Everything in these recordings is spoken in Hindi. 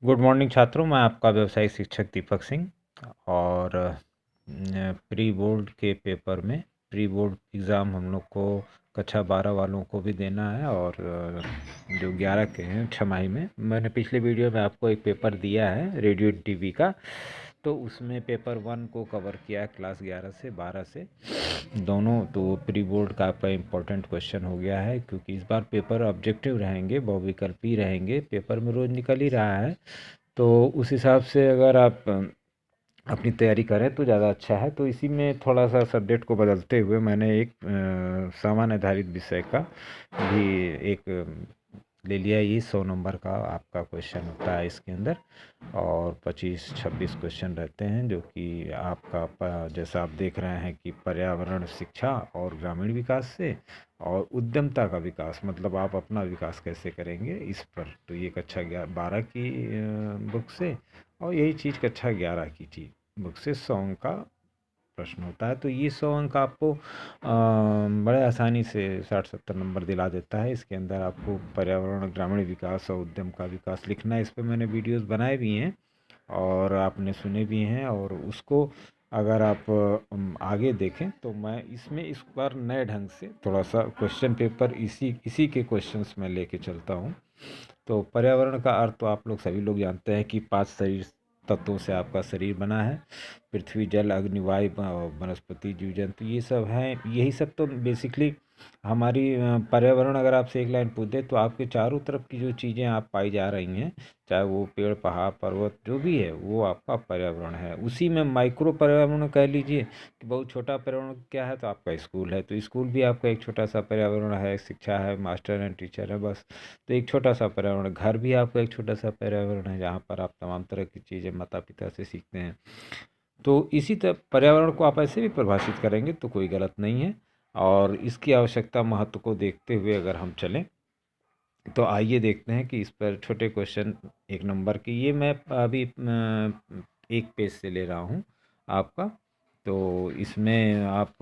गुड मॉर्निंग छात्रों, मैं आपका व्यवसायिक शिक्षक दीपक सिंह। और प्री बोर्ड के पेपर में प्री बोर्ड एग्ज़ाम हम लोग को कक्षा 12 वालों को भी देना है, और जो 11 के हैं छमाही में। मैंने पिछले वीडियो में आपको एक पेपर दिया है रेडियो टीवी का, तो उसमें पेपर 1 को कवर किया है क्लास 11 से 12 से दोनों। तो प्री बोर्ड का आपका इम्पोर्टेंट क्वेश्चन हो गया है, क्योंकि इस बार पेपर ऑब्जेक्टिव रहेंगे, बहुविकल्पी रहेंगे। पेपर में रोज़ निकल ही रहा है, तो उस हिसाब से अगर आप अपनी तैयारी करें तो ज़्यादा अच्छा है। तो इसी में थोड़ा सा सब्जेक्ट को बदलते हुए मैंने एक सामान्य आधारित विषय का भी एक ले लिया। ये 100 नंबर का आपका क्वेश्चन होता है इसके अंदर, और 25-26 क्वेश्चन रहते हैं, जो कि आपका जैसा आप देख रहे हैं कि पर्यावरण, शिक्षा और ग्रामीण विकास से, और उद्यमता का विकास, मतलब आप अपना विकास कैसे करेंगे इस पर। तो ये कक्षा 12 की बुक से, और यही चीज़ कक्षा 11 की चीज़ बुक से 100 अंक का प्रश्न होता है। तो ये 100 अंक आपको बड़े आसानी से 60-70 नंबर दिला देता है। इसके अंदर आपको पर्यावरण, ग्रामीण विकास और उद्यम का विकास लिखना है। इस पर मैंने वीडियोस बनाए भी हैं और आपने सुने भी हैं, और उसको अगर आप आगे देखें तो मैं इसमें इस बार नए ढंग से थोड़ा सा क्वेश्चन पेपर इसी के क्वेश्चंस में लेके चलता हूँ। तो पर्यावरण का अर्थ तो आप लोग सभी लोग जानते हैं कि 5 शरीर तत्वों से आपका शरीर बना है। पृथ्वी, जल, अग्नि, वायु, वनस्पति, जीव जंतु, ये सब हैं। यही सब तो बेसिकली हमारी पर्यावरण। अगर आपसे एक लाइन पूछ दे तो आपके चारों तरफ की जो चीज़ें आप पाई जा रही हैं, चाहे वो पेड़, पहाड़, पर्वत जो भी है, वो आपका पर्यावरण है। उसी में माइक्रो पर्यावरण कह लीजिए कि बहुत छोटा पर्यावरण क्या है, तो आपका स्कूल है। तो स्कूल भी आपका एक छोटा सा पर्यावरण है, शिक्षा है, मास्टर एंड टीचर है, बस। तो एक छोटा सा पर्यावरण। घर भी आपका एक छोटा सा पर्यावरण है, जहाँ पर आप तमाम तरह की चीज़ें माता पिता से सीखते हैं। तो इसी तरह पर्यावरण को आप ऐसे भी परिभाषित करेंगे तो कोई गलत नहीं है। और इसकी आवश्यकता, महत्व को देखते हुए अगर हम चलें तो आइए देखते हैं कि इस पर छोटे क्वेश्चन 1 नंबर की। ये मैं अभी एक पेज से ले रहा हूँ आपका। तो इसमें आप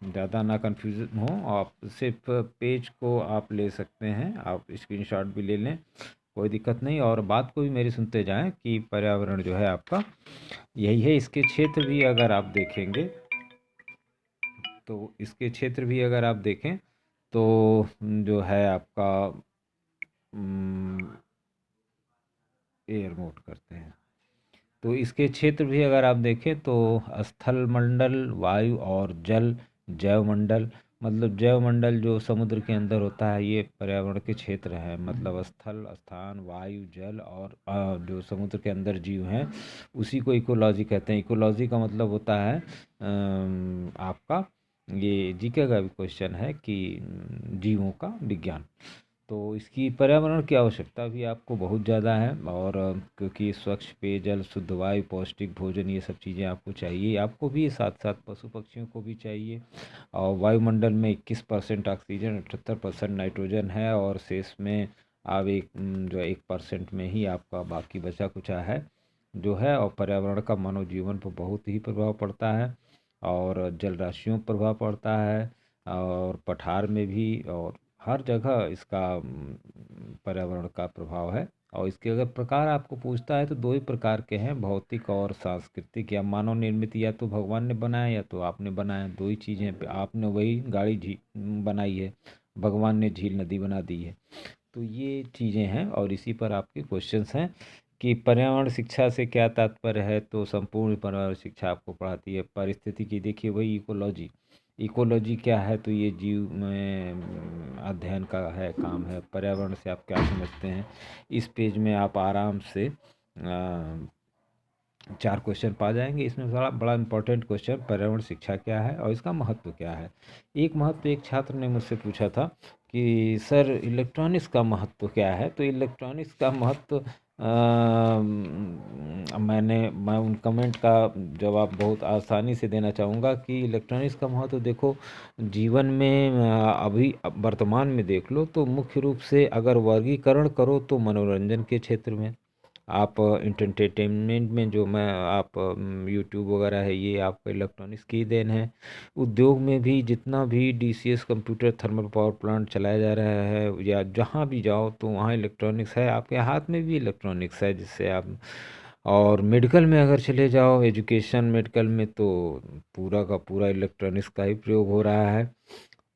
ज़्यादा ना कंफ्यूज हो, आप सिर्फ पेज को आप ले सकते हैं, आप स्क्रीनशॉट भी ले लें, कोई दिक्कत नहीं। और बात को भी मेरी सुनते जाएं कि पर्यावरण जो है आपका यही है। इसके क्षेत्र भी अगर आप देखेंगे, तो इसके क्षेत्र भी अगर आप देखें तो जो है आपका एयर मोड करते हैं, तो इसके क्षेत्र भी अगर आप देखें तो स्थल मंडल, वायु और जल, जैव मंडल। मतलब जैव मंडल जो समुद्र के अंदर होता है, ये पर्यावरण के क्षेत्र है। मतलब स्थल, स्थान, वायु, जल और जो समुद्र के अंदर जीव हैं, उसी को इकोलॉजी कहते हैं। इकोलॉजी का मतलब होता है आपका, ये जीके का भी क्वेश्चन है कि जीवों का विज्ञान। तो इसकी पर्यावरण की आवश्यकता भी आपको बहुत ज़्यादा है। और क्योंकि स्वच्छ पेयजल, शुद्ध वायु, पौष्टिक भोजन, ये सब चीज़ें आपको चाहिए, आपको भी, साथ साथ पशु पक्षियों को भी चाहिए। और वायुमंडल में 21% ऑक्सीजन, 78% नाइट्रोजन है, और शेष में आप जो 1% में ही आपका बाकी बचा कुचा है जो है। और पर्यावरण का मानव जीवन पर बहुत ही प्रभाव पड़ता है, और जल राशियों पर प्रभाव पड़ता है, और पठार में भी, और हर जगह इसका पर्यावरण का प्रभाव है। और इसके अगर प्रकार आपको पूछता है तो 2 ही प्रकार के हैं, भौतिक और सांस्कृतिक, या मानव निर्मित। या तो भगवान ने बनाया या तो आपने बनाया, 2 ही चीज़ें पे। आपने वही गाड़ी बनाई है, भगवान ने झील, नदी बना दी है। तो ये चीज़ें हैं, और इसी पर आपके क्वेश्चंस हैं कि पर्यावरण शिक्षा से क्या तात्पर्य है। तो संपूर्ण पर्यावरण शिक्षा आपको पढ़ाती है। पारिस्थितिकी, देखिए वही इकोलॉजी। इकोलॉजी क्या है, तो ये जीव में अध्ययन का है, काम है। पर्यावरण से आप क्या समझते हैं, इस पेज में आप आराम से 4 क्वेश्चन पा जाएंगे। इसमें बड़ा बड़ा इंपॉर्टेंट क्वेश्चन, पर्यावरण शिक्षा क्या है और इसका महत्व क्या है। एक महत्व, एक छात्र ने मुझसे पूछा था कि सर इलेक्ट्रॉनिक्स का महत्व क्या है। तो इलेक्ट्रॉनिक्स का महत्व मैं उन कमेंट का जवाब बहुत आसानी से देना चाहूँगा कि इलेक्ट्रॉनिक्स का महत्व देखो, जीवन में अभी वर्तमान में देख लो तो मुख्य रूप से अगर वर्गीकरण करो तो मनोरंजन के क्षेत्र में, आप एंटरटेनमेंट में जो मैं आप यूट्यूब वगैरह है, ये आपका इलेक्ट्रॉनिक्स की देन है। उद्योग में भी जितना भी DCS computer thermal power plant चलाया जा रहा है, या जहाँ भी जाओ तो वहाँ इलेक्ट्रॉनिक्स है, आपके हाथ में भी इलेक्ट्रॉनिक्स है, जिससे आप। और मेडिकल में अगर चले जाओ, एजुकेशन मेडिकल में, तो पूरा का पूरा इलेक्ट्रॉनिक्स का ही प्रयोग हो रहा है।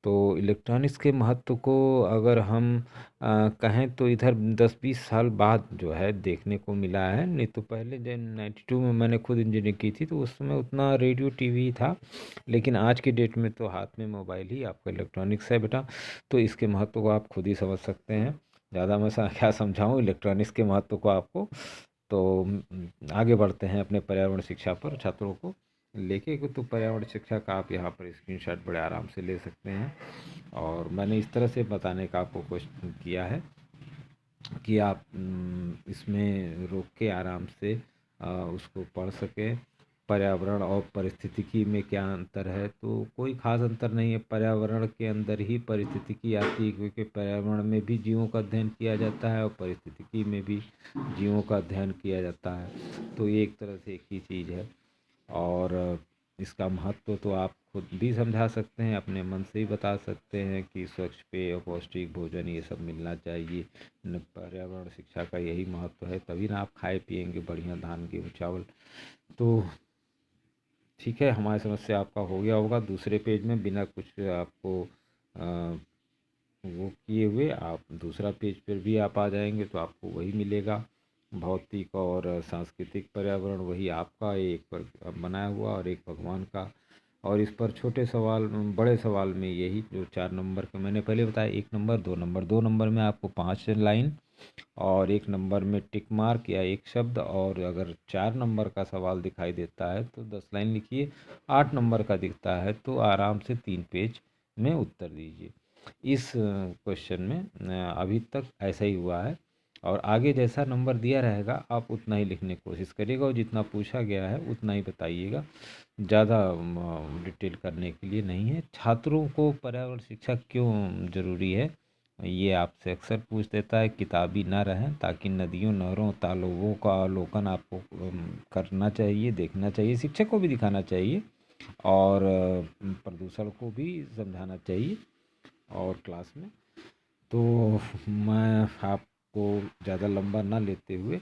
तो इलेक्ट्रॉनिक्स के महत्व को अगर हम कहें तो इधर 10-20 साल बाद जो है देखने को मिला है। नहीं तो पहले जब 92 में मैंने खुद इंजीनियरिंग की थी, तो उस समय उतना रेडियो टीवी था। लेकिन आज की डेट में तो हाथ में मोबाइल ही आपका इलेक्ट्रॉनिक्स है बेटा। तो इसके महत्व को आप खुद ही समझ सकते हैं। ज़्यादा मैं क्या समझाऊँ इलेक्ट्रॉनिक्स के महत्व को आपको। तो आगे बढ़ते हैं अपने पर्यावरण शिक्षा पर छात्रों को लेके। तो पर्यावरण शिक्षा का आप यहाँ पर स्क्रीनशॉट बड़े आराम से ले सकते हैं। और मैंने इस तरह से बताने का आपको कोशिश किया है कि आप इसमें रोक के आराम से उसको पढ़ सकें। पर्यावरण और पारिस्थितिकी में क्या अंतर है, तो कोई ख़ास अंतर नहीं है। पर्यावरण के अंदर ही पारिस्थितिकी आती है, क्योंकि पर्यावरण में भी जीवों का अध्ययन किया जाता है और पारिस्थितिकी में भी जीवों का अध्ययन किया जाता है। तो ये एक तरह से एक ही चीज़ है। और इसका महत्व तो आप खुद भी समझा सकते हैं, अपने मन से ही बता सकते हैं कि स्वच्छ पेय और पौष्टिक भोजन ये सब मिलना चाहिए। पर्यावरण शिक्षा का यही महत्व है, तभी ना आप खाए पिएंगे बढ़िया धान गेहूँ चावल। तो ठीक है, हमारी समझ से आपका हो गया होगा। दूसरे पेज में बिना कुछ आपको वो किए हुए आप दूसरा पेज पर भी आप आ जाएंगे तो आपको वही मिलेगा। भौतिक और सांस्कृतिक पर्यावरण वही आपका एक पर बनाया हुआ और एक भगवान का। और इस पर छोटे सवाल बड़े सवाल में यही जो 4 नंबर का मैंने पहले बताया, 1 नंबर 2 नंबर, 2 नंबर में आपको 5 लाइन और 1 नंबर में टिक मार्क या एक शब्द। और अगर 4 नंबर का सवाल दिखाई देता है तो 10 लाइन लिखिए। 8 नंबर का दिखता है तो आराम से 3 पेज में उत्तर दीजिए। इस क्वेश्चन में अभी तक ऐसा ही हुआ है। और आगे जैसा नंबर दिया रहेगा आप उतना ही लिखने की कोशिश करिएगा, और जितना पूछा गया है उतना ही बताइएगा। ज़्यादा डिटेल करने के लिए नहीं है। छात्रों को पर्यावरण शिक्षा क्यों ज़रूरी है, ये आपसे अक्सर पूछ देता है। किताबी ना रहें, ताकि नदियों नहरों तालाबों का अवलोकन आपको करना चाहिए, देखना चाहिए, शिक्षक को भी दिखाना चाहिए, और प्रदूषण को भी समझाना चाहिए और क्लास में। तो मैं आपको ज़्यादा लंबा ना लेते हुए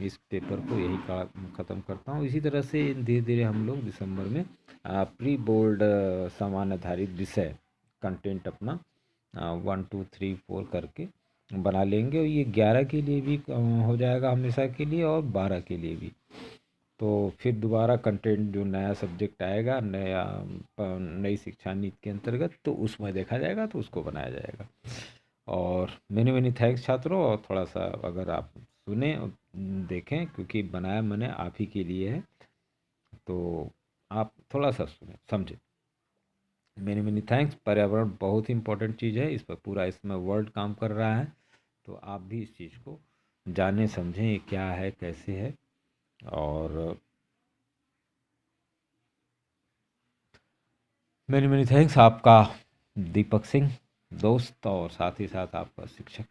इस पेपर को यही ख़त्म करता हूँ। इसी तरह से धीरे धीरे हम लोग दिसंबर में प्री बोर्ड समान आधारित विषय कंटेंट अपना 1 2 3 4 करके बना लेंगे। और ये 11 के लिए भी हो जाएगा हमेशा के लिए, और 12 के लिए भी। तो फिर दोबारा कंटेंट जो नया सब्जेक्ट आएगा, नई शिक्षा नीति के अंतर्गत, तो उसमें देखा जाएगा, तो उसको बनाया जाएगा। और मेनी मेनी थैंक्स छात्रों। और थोड़ा सा अगर आप सुने देखें, क्योंकि बनाया मैंने आप ही के लिए है, तो आप थोड़ा सा सुने समझे। Many many thanks. पर्यावरण बहुत ही इंपॉर्टेंट चीज़ है, इस पर पूरा इसमें वर्ल्ड काम कर रहा है। तो आप भी इस चीज़ को जाने समझें ये क्या है कैसे है। और मेनी मेनी थैंक्स। आपका दीपक सिंह, दोस्त और साथ ही साथ आपका शिक्षक।